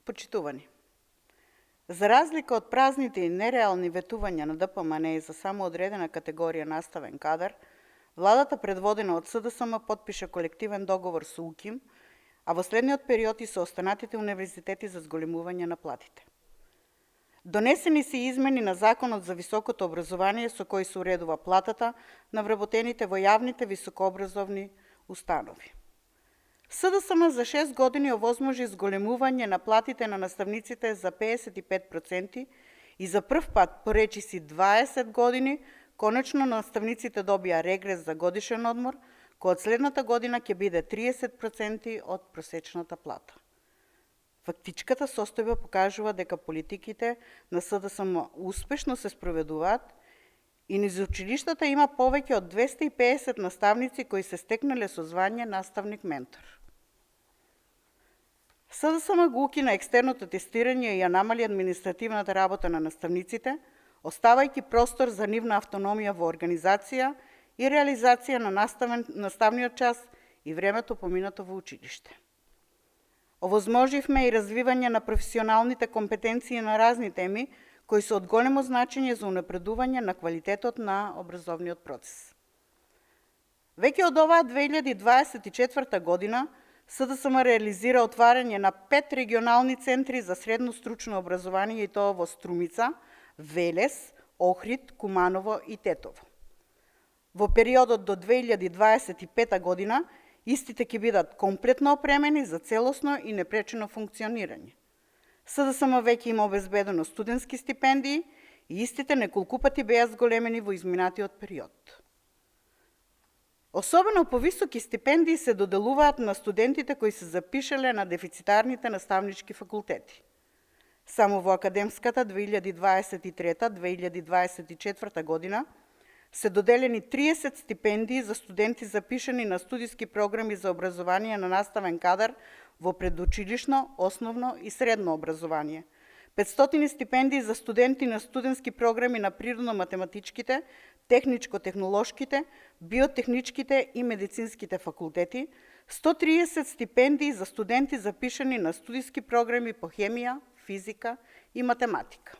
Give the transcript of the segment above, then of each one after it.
Почитувани. За разлика од празните и нереални ветувања на ДПМН за само одредена категорија наставен кадар, владата предводена од СДСМ потпиша колективен договор со УКИМ, а во следниот период и со останатите универзитети за зголемување на платите. Донесени се измени на Законот за високото образование со кој се уредува платата на вработените во јавните високообразовни установи. СДСМ за 6 години овозможи зголемување на платите на наставниците за 55% и за прв пат по речиси 20 години конечно наставниците добија регрес за годишен одмор, кој од следната година ќе биде 30% од просечната плата. Фактичката состојба покажува дека политиките на СДСМ успешно се спроведуваат и низ училиштата има повеќе од 250 наставници кои се стекнале со звање наставник-ментор. СДСМ го укина екстерното тестирање и ја намали административната работа на наставниците, оставајќи простор за нивна автономија во организација и реализација на наставниот час и времето поминато во училиште. Овозможивме и развивање на професионалните компетенции на разни теми, кои се од големо значење за унапредување на квалитетот на образовниот процес. Веќе од оваа 2024 година, СДСМ реализира отварање на 5 регионални центри за средно стручно образование и тоа во Струмица, Велес, Охрид, Куманово и Тетово. Во периодот до 2025 година, истите ќе бидат комплетно опремени за целосно и непречено функционирање. СДСМ веќе има обезбедено студентски стипендии и истите неколку пати беа зголемени во изминатиот период. Особено повисоки стипендии се доделуваат на студентите кои се запишале на дефицитарните наставнички факултети. Само во академската 2023-2024 година се доделени 30 стипендии за студенти запишани на студиски програми за образование на наставен кадар во предучилишно, основно и средно образование. 500 стипендии за студенти на студентски програми на природно-математичките, техничко-технолошките, биотехничките и медицинските факултети, 130 стипендии за студенти запишани на студиски програми по хемија, физика и математика.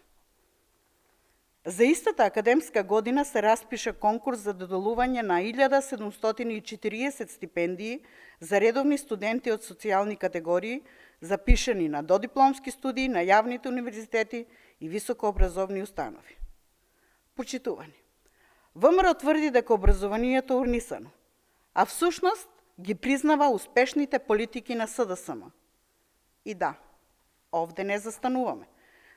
За истата академска година се распиша конкурс за доделување на 1740 стипендии за редовни студенти од социјални категории, запишани на додипломски студии на јавните универзитети и високообразовни установи. Почитувани. ВМРО тврди дека образованието е урнисано, а всушност ги признава успешните политики на СДСМ. И да, овде не застануваме.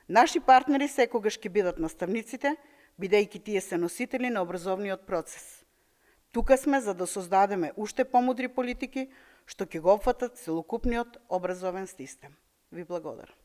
Наши партнери секогаш ќе бидат наставниците, бидејќи тие се носители на образовниот процес. Тука сме за да создадеме уште помудри политики, што ќе го опфатат целокупниот образовен систем. Ви благодарам.